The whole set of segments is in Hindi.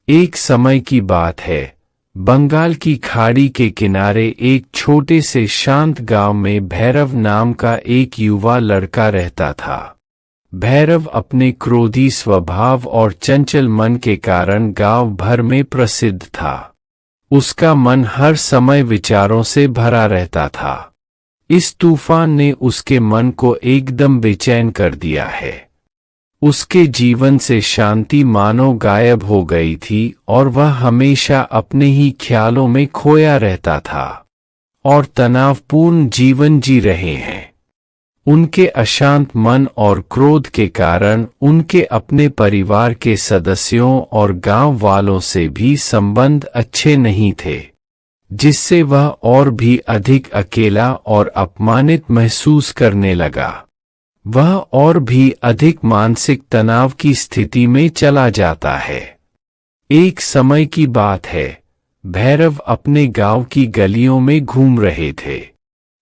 एक समय की बात है, बंगाल की खाड़ी के किनारे एक छोटे से शांत गांव में भैरव नाम का एक युवा लड़का रहता था। भैरव अपने क्रोधी स्वभाव और चंचल मन के कारण गांव भर में प्रसिद्ध था। उसका मन हर समय विचारों से भरा रहता था। इस तूफान ने उसके मन को एकदम बेचैन कर दिया है। उसके जीवन से शांति मानो गायब हो गई थी और वह हमेशा अपने ही ख्यालों में खोया रहता था और तनावपूर्ण जीवन जी रहे हैं। उनके अशांत मन और क्रोध के कारण उनके अपने परिवार के सदस्यों और गांव वालों से भी संबंध अच्छे नहीं थे, जिससे वह और भी अधिक अकेला और अपमानित महसूस करने लगा। वह और भी अधिक मानसिक तनाव की स्थिति में चला जाता है। एक समय की बात है, भैरव अपने गांव की गलियों में घूम रहे थे।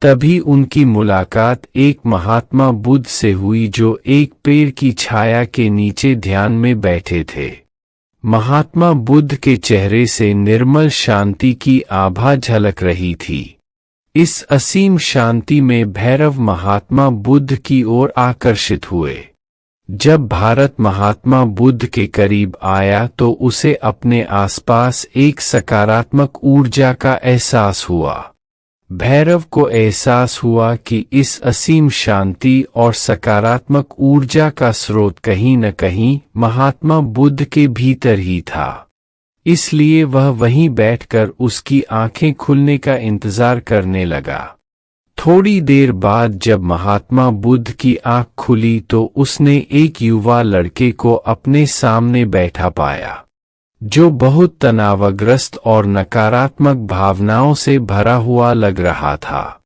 तभी उनकी मुलाकात एक महात्मा बुद्ध से हुई जो एक पेड़ की छाया के नीचे ध्यान में बैठे थे। महात्मा बुद्ध के चेहरे से निर्मल शांति की आभा झलक रही थी। इस असीम शांति में भैरव महात्मा बुद्ध की ओर आकर्षित हुए। जब भारत महात्मा बुद्ध के करीब आया तो उसे अपने आसपास एक सकारात्मक ऊर्जा का एहसास हुआ। भैरव को एहसास हुआ कि इस असीम शांति और सकारात्मक ऊर्जा का स्रोत कहीं न कहीं महात्मा बुद्ध के भीतर ही था। इसलिए वह वहीं बैठकर उसकी आंखें खुलने का इंतजार करने लगा। थोड़ी देर बाद जब महात्मा बुद्ध की आंख खुली तो उसने एक युवा लड़के को अपने सामने बैठा पाया, जो बहुत तनावग्रस्त और नकारात्मक भावनाओं से भरा हुआ लग रहा था।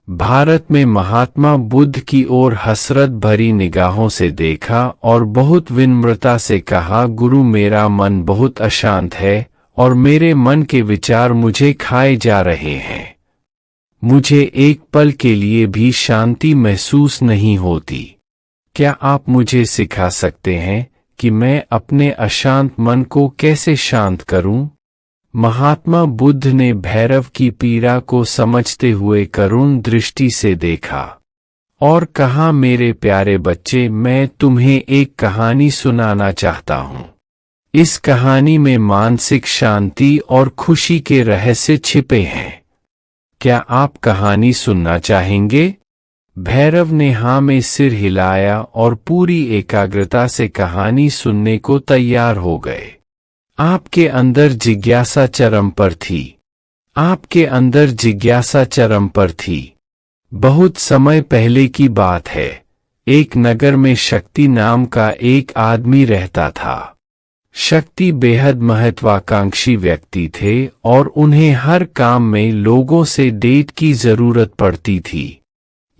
भारत में महात्मा बुद्ध की ओर हसरत भरी निगाहों से देखा और बहुत विनम्रता से कहा, गुरु, मेरा मन बहुत अशांत है और मेरे मन के विचार मुझे खाए जा रहे हैं। मुझे एक पल के लिए भी शांति महसूस नहीं होती। क्या आप मुझे सिखा सकते हैं कि मैं अपने अशांत मन को कैसे शांत करूं? महात्मा बुद्ध ने भैरव की पीड़ा को समझते हुए करुण दृष्टि से देखा और कहा, मेरे प्यारे बच्चे, मैं तुम्हें एक कहानी सुनाना चाहता हूँ। इस कहानी में मानसिक शांति और खुशी के रहस्य छिपे हैं। क्या आप कहानी सुनना चाहेंगे? भैरव ने हाँ में सिर हिलाया और पूरी एकाग्रता से कहानी सुनने को तैयार हो गए। आपके अंदर जिज्ञासा चरम पर थी। आपके अंदर जिज्ञासा चरम पर थी। बहुत समय पहले की बात है। एक नगर में शक्ति नाम का एक आदमी रहता था। शक्ति बेहद महत्वाकांक्षी व्यक्ति थे और उन्हें हर काम में लोगों से डेट की जरूरत पड़ती थी।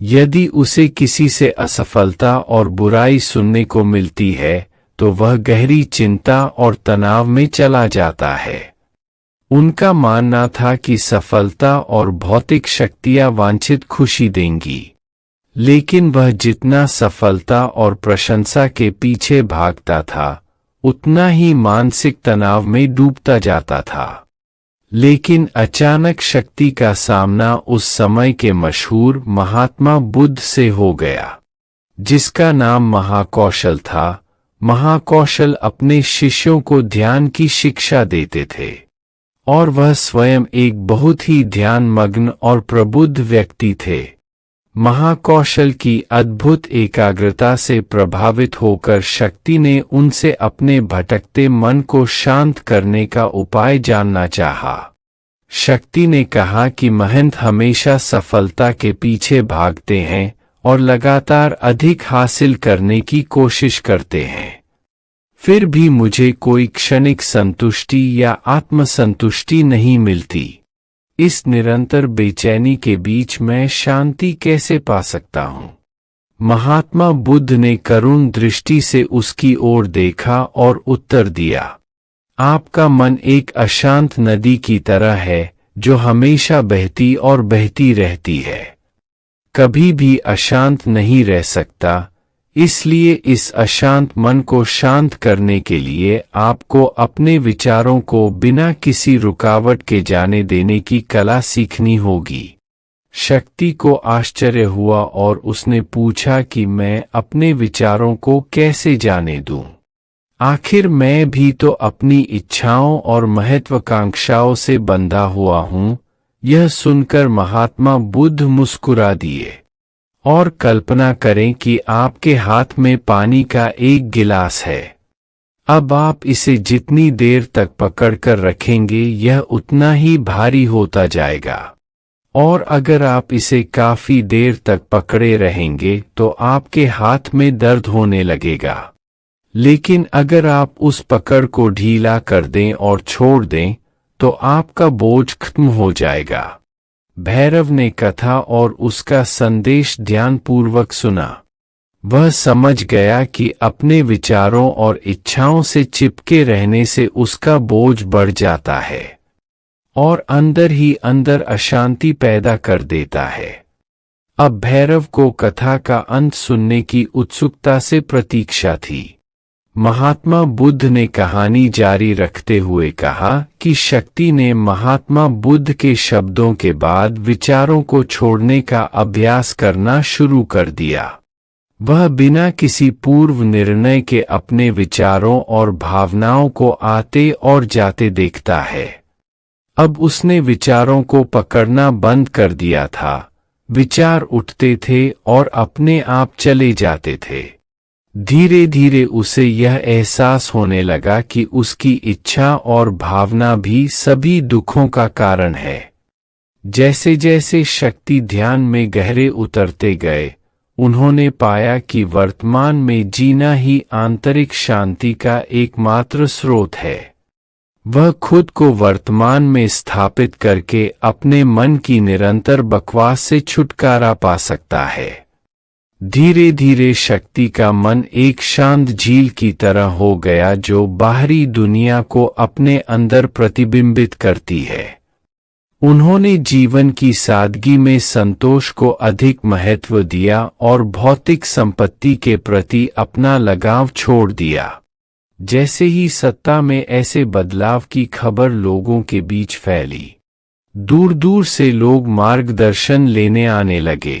यदि उसे किसी से असफलता और बुराई सुनने को मिलती है तो वह गहरी चिंता और तनाव में चला जाता है। उनका मानना था कि सफलता और भौतिक शक्तियां वांछित खुशी देंगी, लेकिन वह जितना सफलता और प्रशंसा के पीछे भागता था उतना ही मानसिक तनाव में डूबता जाता था। लेकिन अचानक शक्ति का सामना उस समय के मशहूर महात्मा बुद्ध से हो गया, जिसका नाम महाकौशल था। महाकौशल अपने शिष्यों को ध्यान की शिक्षा देते थे और वह स्वयं एक बहुत ही ध्यानमग्न और प्रबुद्ध व्यक्ति थे। महाकौशल की अद्भुत एकाग्रता से प्रभावित होकर शक्ति ने उनसे अपने भटकते मन को शांत करने का उपाय जानना चाहा। शक्ति ने कहा कि महंत हमेशा सफलता के पीछे भागते हैं और लगातार अधिक हासिल करने की कोशिश करते हैं, फिर भी मुझे कोई क्षणिक संतुष्टि या आत्मसंतुष्टि नहीं मिलती। इस निरंतर बेचैनी के बीच मैं शांति कैसे पा सकता हूँ? महात्मा बुद्ध ने करुण दृष्टि से उसकी ओर देखा और उत्तर दिया, आपका मन एक अशांत नदी की तरह है जो हमेशा बहती और बहती रहती है, कभी भी अशांत नहीं रह सकता। इसलिए इस अशांत मन को शांत करने के लिए आपको अपने विचारों को बिना किसी रुकावट के जाने देने की कला सीखनी होगी। शक्ति को आश्चर्य हुआ और उसने पूछा कि मैं अपने विचारों को कैसे जाने दूं? आखिर मैं भी तो अपनी इच्छाओं और महत्वाकांक्षाओं से बंधा हुआ हूं। यह सुनकर महात्मा बुद्ध मुस्कुरा दिए। और कल्पना करें कि आपके हाथ में पानी का एक गिलास है। अब आप इसे जितनी देर तक पकड़कर रखेंगे यह उतना ही भारी होता जाएगा, और अगर आप इसे काफी देर तक पकड़े रहेंगे तो आपके हाथ में दर्द होने लगेगा। लेकिन अगर आप उस पकड़ को ढीला कर दें और छोड़ दें तो आपका बोझ खत्म हो जाएगा। भैरव ने कथा और उसका संदेश ध्यानपूर्वक सुना। वह समझ गया कि अपने विचारों और इच्छाओं से चिपके रहने से उसका बोझ बढ़ जाता है और अंदर ही अंदर अशांति पैदा कर देता है। अब भैरव को कथा का अंत सुनने की उत्सुकता से प्रतीक्षा थी। महात्मा बुद्ध ने कहानी जारी रखते हुए कहा कि शक्ति ने महात्मा बुद्ध के शब्दों के बाद विचारों को छोड़ने का अभ्यास करना शुरू कर दिया। वह बिना किसी पूर्व निर्णय के अपने विचारों और भावनाओं को आते और जाते देखता है। अब उसने विचारों को पकड़ना बंद कर दिया था। विचार उठते थे और अपने आप चले जाते थे। धीरे धीरे उसे यह एहसास होने लगा कि उसकी इच्छा और भावना भी सभी दुखों का कारण है। जैसे जैसे शक्ति ध्यान में गहरे उतरते गए, उन्होंने पाया कि वर्तमान में जीना ही आंतरिक शांति का एकमात्र स्रोत है। वह खुद को वर्तमान में स्थापित करके अपने मन की निरंतर बकवास से छुटकारा पा सकता है। धीरे धीरे शक्ति का मन एक शांत झील की तरह हो गया जो बाहरी दुनिया को अपने अंदर प्रतिबिंबित करती है। उन्होंने जीवन की सादगी में संतोष को अधिक महत्व दिया और भौतिक संपत्ति के प्रति अपना लगाव छोड़ दिया। जैसे ही सत्ता में ऐसे बदलाव की खबर लोगों के बीच फैली, दूर दूर से लोग मार्गदर्शन लेने आने लगे।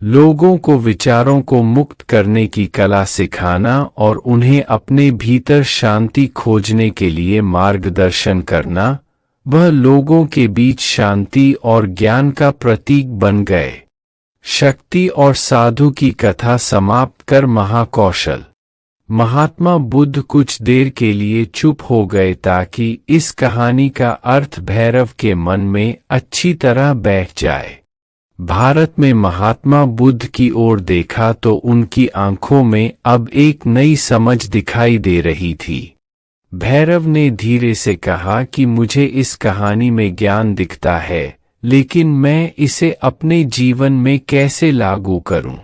लोगों को विचारों को मुक्त करने की कला सिखाना और उन्हें अपने भीतर शांति खोजने के लिए मार्गदर्शन करना, वह लोगों के बीच शांति और ज्ञान का प्रतीक बन गए। शक्ति और साधु की कथा समाप्त कर महाकौशल महात्मा बुद्ध कुछ देर के लिए चुप हो गए ताकि इस कहानी का अर्थ भैरव के मन में अच्छी तरह बैठ जाए। भारत में महात्मा बुद्ध की ओर देखा तो उनकी आंखों में अब एक नई समझ दिखाई दे रही थी। भैरव ने धीरे से कहा कि मुझे इस कहानी में ज्ञान दिखता है, लेकिन मैं इसे अपने जीवन में कैसे लागू करूं?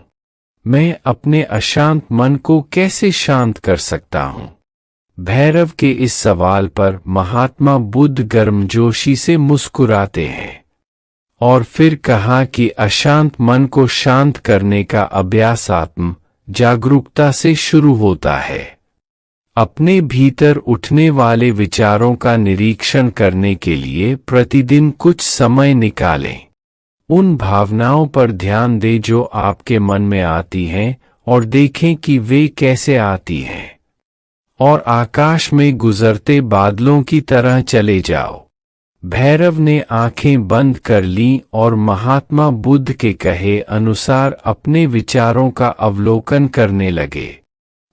मैं अपने अशांत मन को कैसे शांत कर सकता हूं? भैरव के इस सवाल पर महात्मा बुद्ध गर्मजोशी से मुस्कुराते हैं और फिर कहा कि अशांत मन को शांत करने का अभ्यास आत्म जागरूकता से शुरू होता है। अपने भीतर उठने वाले विचारों का निरीक्षण करने के लिए प्रतिदिन कुछ समय निकालें। उन भावनाओं पर ध्यान दें जो आपके मन में आती हैं और देखें कि वे कैसे आती हैं, और आकाश में गुजरते बादलों की तरह चले जाओ। भैरव ने आंखें बंद कर लीं और महात्मा बुद्ध के कहे अनुसार अपने विचारों का अवलोकन करने लगे।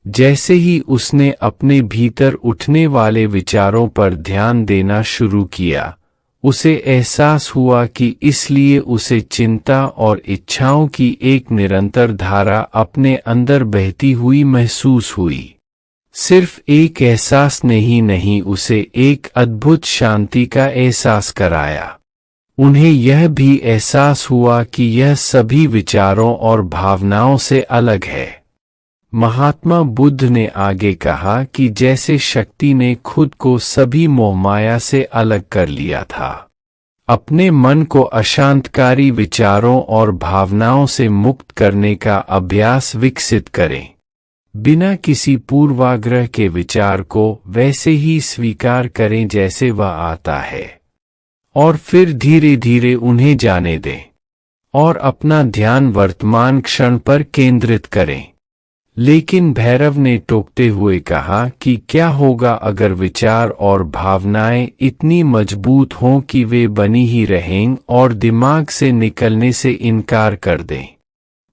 जैसे ही उसने अपने भीतर उठने वाले विचारों पर ध्यान देना शुरू किया, उसे एहसास हुआ कि इसलिए उसे चिंता और इच्छाओं की एक निरंतर धारा अपने अंदर बहती हुई महसूस हुई। सिर्फ एक एहसास ने ही नहीं, उसे एक अद्भुत शांति का एहसास कराया। उन्हें यह भी एहसास हुआ कि यह सभी विचारों और भावनाओं से अलग है। महात्मा बुद्ध ने आगे कहा कि जैसे शक्ति ने खुद को सभी मोहमाया से अलग कर लिया था, अपने मन को अशांतकारी विचारों और भावनाओं से मुक्त करने का अभ्यास विकसित करें। बिना किसी पूर्वाग्रह के विचार को वैसे ही स्वीकार करें जैसे वह आता है, और फिर धीरे धीरे उन्हें जाने दें और अपना ध्यान वर्तमान क्षण पर केंद्रित करें। लेकिन भैरव ने टोकते हुए कहा कि क्या होगा अगर विचार और भावनाएं इतनी मजबूत हों कि वे बनी ही रहें और दिमाग से निकलने से इनकार कर दें।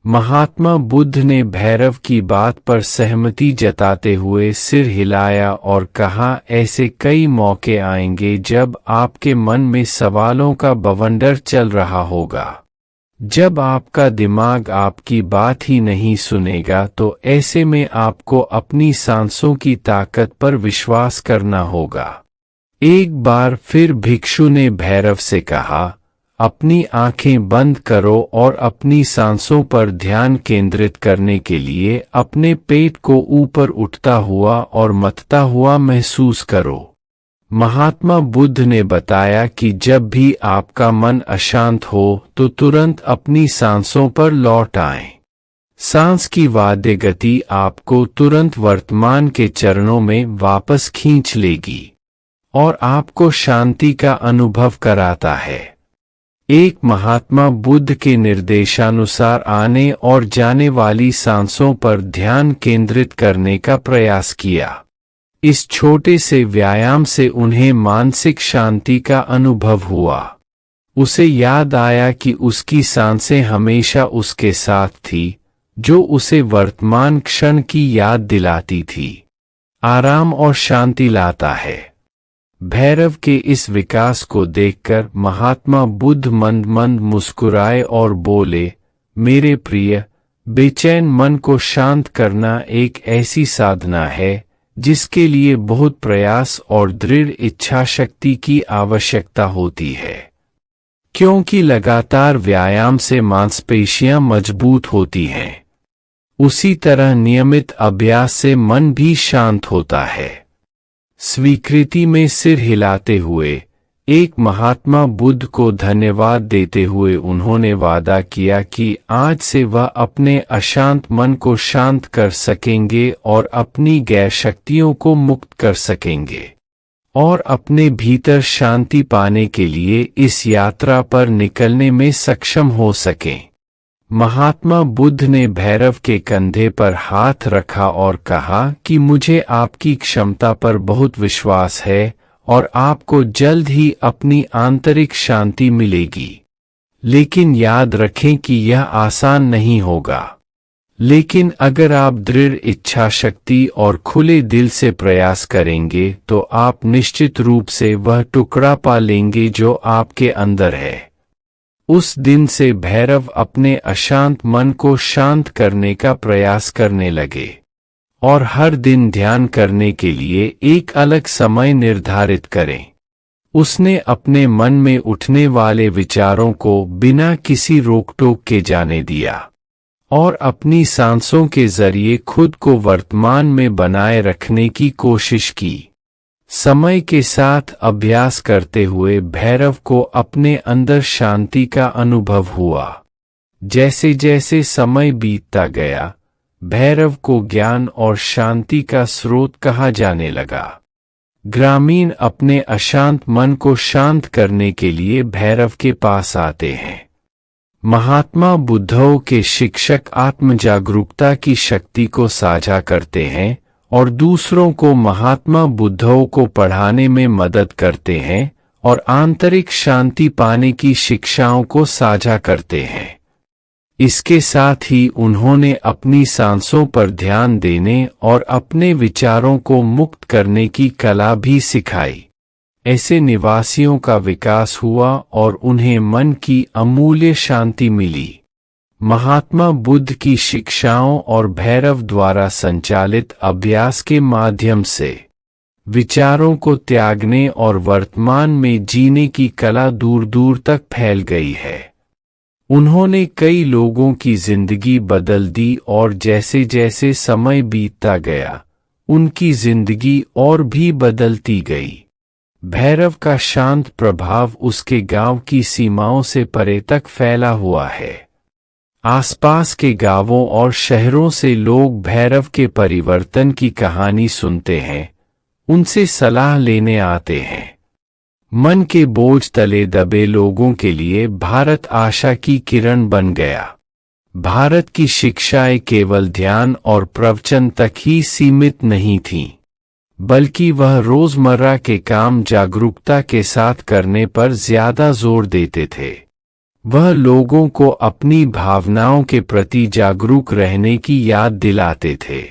महात्मा बुद्ध ने भैरव की बात पर सहमति जताते हुए सिर हिलाया और कहा, ऐसे कई मौके आएंगे जब आपके मन में सवालों का बवंडर चल रहा होगा। जब आपका दिमाग आपकी बात ही नहीं सुनेगा तो ऐसे में आपको अपनी सांसों की ताकत पर विश्वास करना होगा। एक बार फिर भिक्षु ने भैरव से कहा, अपनी आंखें बंद करो और अपनी सांसों पर ध्यान केंद्रित करने के लिए अपने पेट को ऊपर उठता हुआ और मथता हुआ महसूस करो। महात्मा बुद्ध ने बताया कि जब भी आपका मन अशांत हो तो तुरंत अपनी सांसों पर लौट आएं। सांस की वाद्य गति आपको तुरंत वर्तमान के चरणों में वापस खींच लेगी और आपको शांति का अनुभव कराता है। एक महात्मा बुद्ध के निर्देशानुसार आने और जाने वाली सांसों पर ध्यान केंद्रित करने का प्रयास किया। इस छोटे से व्यायाम से उन्हें मानसिक शांति का अनुभव हुआ। उसे याद आया कि उसकी सांसें हमेशा उसके साथ थी, जो उसे वर्तमान क्षण की याद दिलाती थी। आराम और शांति लाता है। भैरव के इस विकास को देखकर महात्मा बुद्ध मंद मंद मुस्कुराए और बोले, मेरे प्रिय, बेचैन मन को शांत करना एक ऐसी साधना है जिसके लिए बहुत प्रयास और दृढ़ इच्छा शक्ति की आवश्यकता होती है। क्योंकि लगातार व्यायाम से मांसपेशियां मजबूत होती हैं, उसी तरह नियमित अभ्यास से मन भी शांत होता है। स्वीकृति में सिर हिलाते हुए एक महात्मा बुद्ध को धन्यवाद देते हुए उन्होंने वादा किया कि आज से वह अपने अशांत मन को शांत कर सकेंगे और अपनी गैर शक्तियों को मुक्त कर सकेंगे और अपने भीतर शांति पाने के लिए इस यात्रा पर निकलने में सक्षम हो सकें। महात्मा बुद्ध ने भैरव के कंधे पर हाथ रखा और कहा कि मुझे आपकी क्षमता पर बहुत विश्वास है और आपको जल्द ही अपनी आंतरिक शांति मिलेगी। लेकिन याद रखें कि यह आसान नहीं होगा। लेकिन अगर आप दृढ़ इच्छा शक्ति और खुले दिल से प्रयास करेंगे तो आप निश्चित रूप से वह टुकड़ा पा लेंगे जो आपके अंदर है। उस दिन से भैरव अपने अशांत मन को शांत करने का प्रयास करने लगे और हर दिन ध्यान करने के लिए एक अलग समय निर्धारित करें। उसने अपने मन में उठने वाले विचारों को बिना किसी रोक-टोक के जाने दिया और अपनी सांसों के जरिए खुद को वर्तमान में बनाए रखने की कोशिश की। समय के साथ अभ्यास करते हुए भैरव को अपने अंदर शांति का अनुभव हुआ। जैसे जैसे समय बीतता गया, भैरव को ज्ञान और शांति का स्रोत कहा जाने लगा। ग्रामीण अपने अशांत मन को शांत करने के लिए भैरव के पास आते हैं। महात्मा बुद्धों के शिक्षक आत्म जागरूकता की शक्ति को साझा करते हैं और दूसरों को महात्मा बुद्धों को पढ़ाने में मदद करते हैं और आंतरिक शांति पाने की शिक्षाओं को साझा करते हैं। इसके साथ ही उन्होंने अपनी सांसों पर ध्यान देने और अपने विचारों को मुक्त करने की कला भी सिखाई। ऐसे निवासियों का विकास हुआ और उन्हें मन की अमूल्य शांति मिली। महात्मा बुद्ध की शिक्षाओं और भैरव द्वारा संचालित अभ्यास के माध्यम से विचारों को त्यागने और वर्तमान में जीने की कला दूर दूर तक फैल गई है। उन्होंने कई लोगों की जिंदगी बदल दी और जैसे जैसे समय बीतता गया, उनकी जिंदगी और भी बदलती गई। भैरव का शांत प्रभाव उसके गांव की सीमाओं से परे तक फैला हुआ है। आसपास के गांवों और शहरों से लोग भैरव के परिवर्तन की कहानी सुनते हैं, उनसे सलाह लेने आते हैं। मन के बोझ तले दबे लोगों के लिए भारत आशा की किरण बन गया। भारत की शिक्षाएं केवल ध्यान और प्रवचन तक ही सीमित नहीं थीं, बल्कि वह रोजमर्रा के काम जागरूकता के साथ करने पर ज्यादा जोर देते थे। वह लोगों को अपनी भावनाओं के प्रति जागरूक रहने की याद दिलाते थे।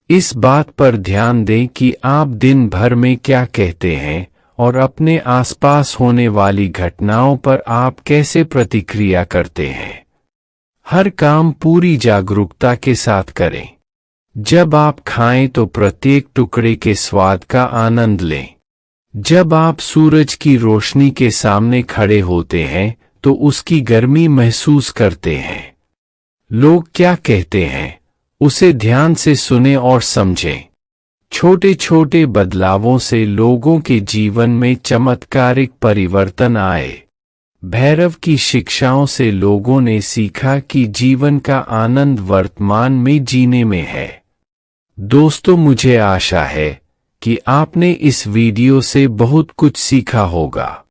इस बात पर ध्यान दें कि आप दिन भर में क्या कहते हैं और अपने आसपास होने वाली घटनाओं पर आप कैसे प्रतिक्रिया करते हैं। हर काम पूरी जागरूकता के साथ करें। जब आप खाएं तो प्रत्येक टुकड़े के स्वाद का आनंद लें। जब आप सूरज की रोशनी के सामने खड़े होते हैं तो उसकी गर्मी महसूस करते हैं। लोग क्या कहते हैं, उसे ध्यान से सुनें और समझें। छोटे छोटे बदलावों से लोगों के जीवन में चमत्कारिक परिवर्तन आए। भैरव की शिक्षाओं से लोगों ने सीखा कि जीवन का आनंद वर्तमान में जीने में है। दोस्तों, मुझे आशा है कि आपने इस वीडियो से बहुत कुछ सीखा होगा।